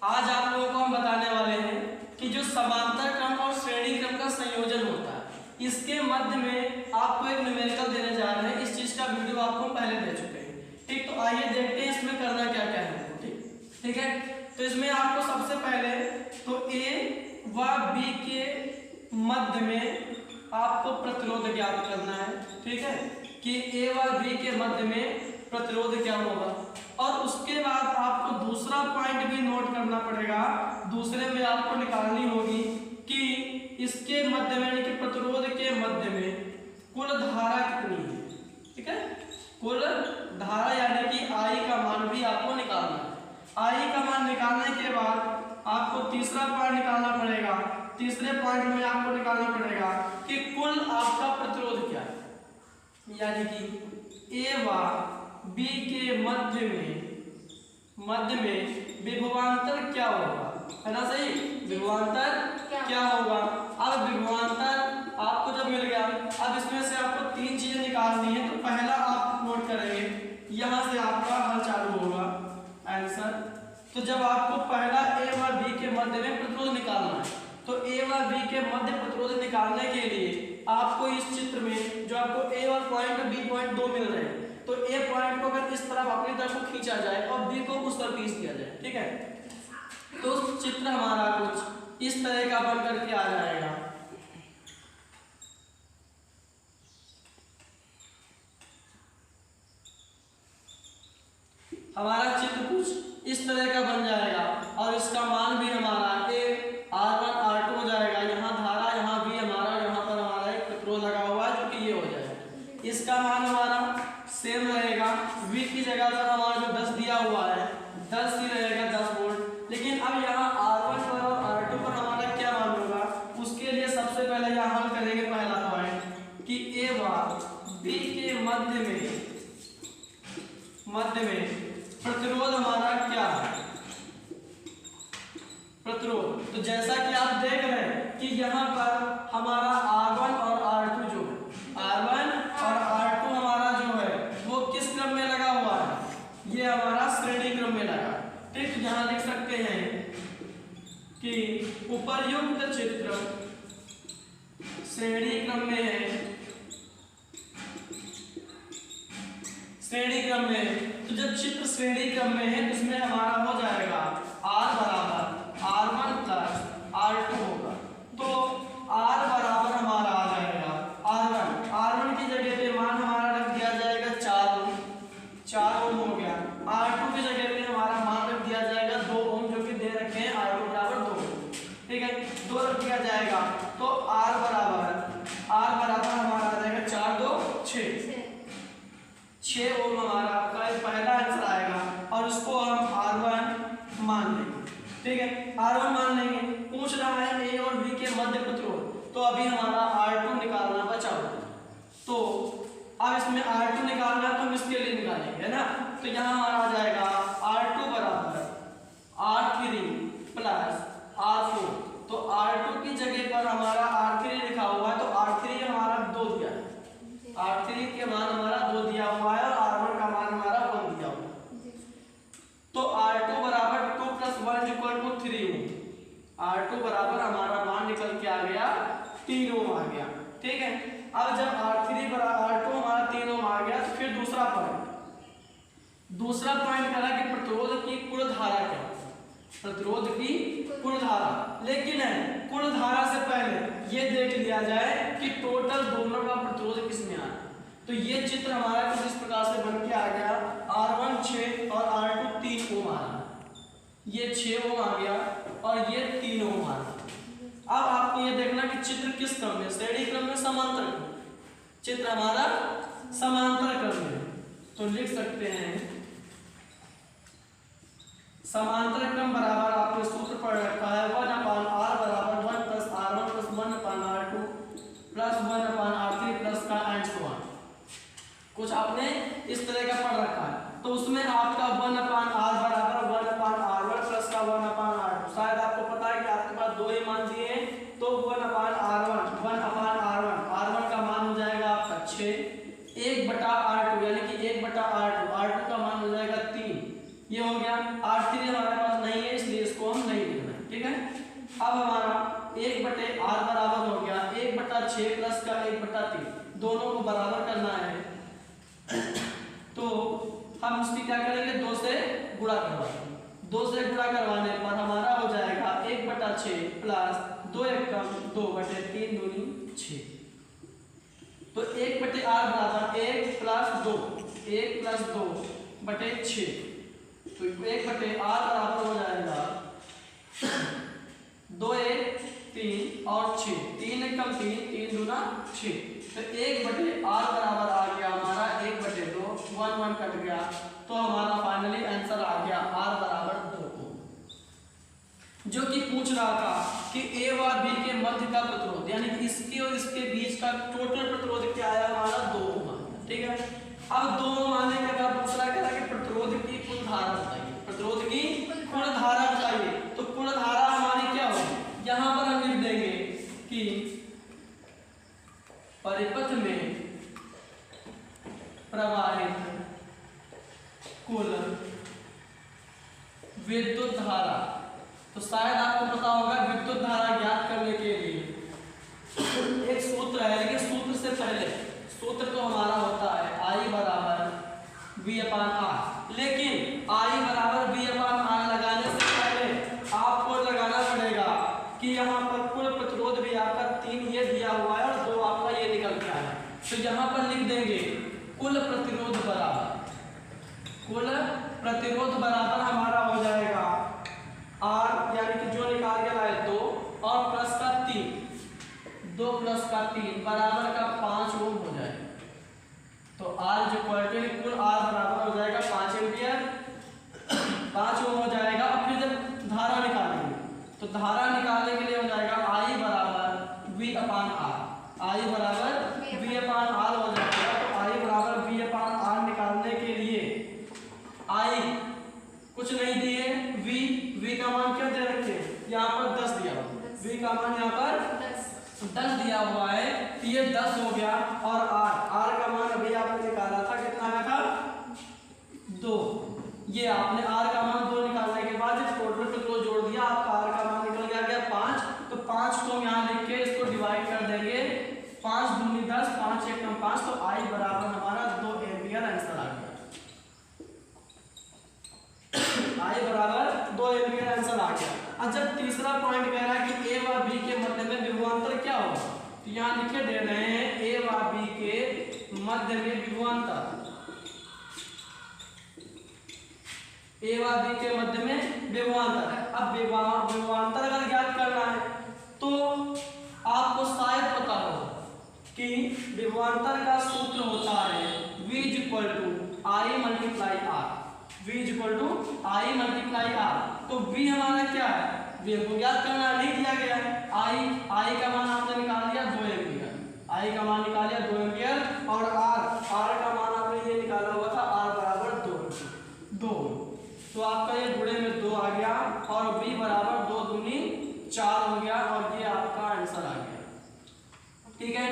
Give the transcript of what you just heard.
आज आप लोगों को हम बताने वाले हैं कि जो समांतर क्रम और श्रेणी क्रम का संयोजन होता है इसके मध्य में आपको एक न्यूमेरिकल देने जा रहे हैं। इस चीज का वीडियो आपको पहले दे चुके हैं, ठीक। तो आइए देखते हैं इसमें करना क्या क्या है, ठीक है। तो इसमें आपको सबसे पहले तो ए व बी के मध्य में आपको प्रतिरोध ज्ञात करना है, ठीक है, कि ए व बी के मध्य में प्रतिरोध क्या होगा। और उसके बाद आपको दूसरा पॉइंट भी नोट करना पड़ेगा, दूसरे में आपको निकालनी होगी कि इसके मध्य में यानी कि प्रतिरोध के मध्य में कुल धारा कितनी है, ठीक है। कुल धारा यानी कि आई का मान भी आपको निकालना है। आई का मान निकालने के बाद आपको तीसरा पॉइंट निकालना पड़ेगा। तीसरे पॉइंट में आपको निकालना पड़ेगा कि कुल आपका प्रतिरोध क्या है, यानी कि ए व बी के मध्य में विभवांतर क्या होगा, है ना, सही। विभवांतर क्या होगा। अब विभवांतर आपको जब मिल गया, अब इसमें से आपको तीन चीजें निकालनी है। तो पहला आप नोट करेंगे, यहां से आपका हल चालू होगा आंसर। तो जब आपको पहला ए व बी के मध्य में प्रतिरोध निकालना है, तो ए व बी के मध्य प्रतिरोध निकालने के लिए आपको इस चित्र में जो आपको ए और पॉइंट बी पॉइंट दो मिल रहे हैं, तो ए पॉइंट को अगर इस तरफ अपनी तरफ को खींचा जाए और बी को उस तरफ खींच दिया जाए, ठीक है, तो चित्र हमारा कुछ इस तरह का बन करके आ जाएगा। हमारा चित्र कुछ इस तरह का बन जाएगा और इसका मान भी हमारा ए R1 R2 हो जाएगा। यहाँ धारा, यहाँ भी हमारा, यहाँ पर हमारा एक प्रतिरोध लगा हुआ है जो कि ये हो जाएगा। इसका मान हमारा सेम रहेगा, V की जगह पर हमारा जो 10 दिया हुआ है 10 ही रहेगा, 10 वोल्ट। लेकिन अब यहाँ R1 पर और R2 पर हमारा क्या मान होगा, उसके लिए सबसे पहले यहाँ हल करेंगे पहला पॉइंट कि ए व बी के मध्य में प्रतिरोध हमारा क्या है, प्रतिरोध। तो जैसा कि आप देख रहे हैं कि यहाँ पर हमारा R1 और R2 जो है, R1 और R2 हमारा जो है वो किस क्रम में लगा हुआ है, ये हमारा श्रेणी क्रम में लगा, ठीक। तो यहाँ लिख सकते हैं कि उपर्युक्त चित्र श्रेणी क्रम में है, श्रेणी क्रम में। तो जब चित्र श्रेणी क्रम में है तो इसमें हमारा हो जाएगा R बराबर R1 प्लस R2 होगा। तो R बराबर हमारा आ जाएगा R1 की जगह पे मान हमारा रख दिया जाएगा 4 ओम हो गया। R2 की जगह पे हमारा मान रख दिया जाएगा 2 ओम, जो कि दे रखे हैं R2 बराबर 2, ठीक है, 2 रख दिया जाएगा। तो R बराबर हमारा आ जाएगा 4 2 6 ओम हमारा आपका पहला आंसर आएगा। और उसको हम R1 मान लेंगे, ठीक है, R1 मान लेंगे। पूछ रहा है ए और बी के मध्य प्रतिरोध, तो अभी हमारा R2 निकालना बचा हुआ। तो अब इसमें R2 निकालना है तो हम इसके लिए निकालेंगे, है ना। तो यहाँ हमारा आ जाएगा R2 बराबर R3 प्लस R4। तो R2 की जगह पर हमारा R3 लिखा हुआ है, तो R3 हमारा 2 दिया है, R3 के मान हमारा 2 दिया हुआ है और R1 का मान हमारा 1 दिया हुआ है। तो R2 बराबर 2 + 1 = 3 ओम। R2 बराबर हमारा मान निकल के आ गया 3 ओम आ गया, ठीक है। अब जब R2 हमारा 3 ओम आ गया तो फिर दूसरा पॉइंट करा कि प्रतिरोध की कुल धारा क्या है, प्रतिरोध की कुल धारा। लेकिन कुल धारा से पहले ये देख लिया जाए कि टोटल दोनों का प्रतिरोध किसमें आ रहा है। तो ये चित्र हमारा कुछ इस प्रकार से बन के आ गया, R1 6 और R2 3 ओम आ रहा है, ये 6 ओम आ गया और ये 3 ओम आ रहा है। अब आपको ये देखना कि चित्र किस क्रम में, श्रेणी क्रम में, समांतर क्रम। चित्र हमारा समांतर क्रम में, तो लिख सकते हैं समांतर क्रम बराबर आपने सूत्र पढ़ रखा है 1/r बराबर 1 + R1 + 1/R2 + 1/R3 प्लस का एंड सो ऑन। कुछ आपने इस तरह का पढ़ रखा है, तो उसमें आपका 1/r बराबर 1/R1 प्लस का 1/R2। शायद आपको पता है कि आपके पास 2 ही मान दिए हैं, तो 1/R1 का मान हो जाएगा आपका 6, 1/R2 यानी कि 1/R2 का मान हो जाएगा 3, ये हो गया। R3 हमारे पास नहीं है इसलिए इसको हम अब हमारा 1/r बराबर हो गया 1/6 प्लस का 1/3, दोनों को बराबर करना है। तो हम इसकी क्या करेंगे, 2 से गुणा करवाएंगे। 2 से गुणा करवाने पर हमारा हो जाएगा 1/6 प्लस 2 एकम 2/3 दूनी 6। तो 1/r बराबर 1 प्लस 2, 1 प्लस 2/6। तो 1/r बराबर हो जाएगा 2 1 3 और 6, 3 एकम 3, 3 दूना 6। तो 1/r बराबर आ गया हमारा 1/2, 1 1 कट गया। तो हमारा फाइनली आंसर आ गया r बराबर 2 ओम, जो कि पूछ रहा था कि a व b के मध्य का प्रतिरोध, यानी कि इसके और इसके बीच का टोटल प्रतिरोध क्या आया हमारा 2 ओम। ठीक है, अब 2 ओम आने के बाद दूसरा कह रहा है कि प्रतिरोध की कुल धारा बताइए, प्रतिरोध की कुल धारा बताइए। तो कुल धारा हमारी क्या होगी, यहां पर हम लिख देंगे कि परिपथ में प्रवाहित कुल विद्युत धारा। तो शायद आपको पता होगा विद्युत धारा ज्ञात करने के लिए एक सूत्र है, लेकिन सूत्र से पहले सूत्र तो हमारा होता है I बराबर V/R। लेकिन I बराबर V/R लगाने से पहले आपको लगाना पड़ेगा कि यहाँ पर कुल प्रतिरोध भी आपका 3 ये दिया हुआ है और 2 आपका ये निकल के आया। तो यहाँ पर लिख देंगे कुल प्रतिरोध बराबर हमारा हो जाएगा R, यानी कि जो निकाल के लाए 2 और प्लस का 3, 2 प्लस का 3 बराबर का 5 ओम हो जाएगा। तो R जो क्वांटिटी कुल R बराबर हो जाएगा 5 एम्पियर, 5 ओम हो जाएगा। अब फिर जब धारा निकालेंगे तो धारा निकालने के लिए हो जाएगा I बराबर V/R, I बराबर V/R हो जाएगा। तो I बराबर V/R निकालने के लिए I कुछ नहीं दिए, V का मान क्या दे रखे हैं, यहाँ पर 10 दिया हुआ, V का मान यहाँ पर 10 दिया हुआ है, ये 10 हो गया। और R का मान अभी आपने निकाला था, कितना आया था 2। ये आपने R का मान 2 निकालने के बाद इस टोटल को जोड़ दिया, आपका R का मान निकल गया 5। तो 5 को हम यहाँ लिख के इसको डिवाइड कर देंगे, 5 दूनी 10, 5 एकम 5। तो I बराबर हमारा 2 एम्पियर आंसर आ गया। I बराबर 2 एम्पियर आंसर आ गया। अब जब तीसरा पॉइंट कह रहा है कि A व B के मध्य में विभवांतर क्या होगा, तो यहाँ लिखे दे रहे हैं A व B के मध्य में विभवांतर, A व B के मध्य में विभवांतर। अब विभवांतर अगर ज्ञात करना है तो आपको शायद पता हो कि विभवांतर का सूत्र होता है V = I × R, V = I × R। तो V हमारा क्या है, V को ज्ञात करना नहीं दिया गया है। I का मान आपने निकाल लिया 2 एम्पियर, I का मान निकाल लिया 2 एम्पियर। और R का मान आपने ये निकाला हुआ था R बराबर 2। तो आपका ये गुणे में 2 आ गया और V बराबर 2 दूनी 4 हो गया और ये आपका आंसर आ गया। ठीक है,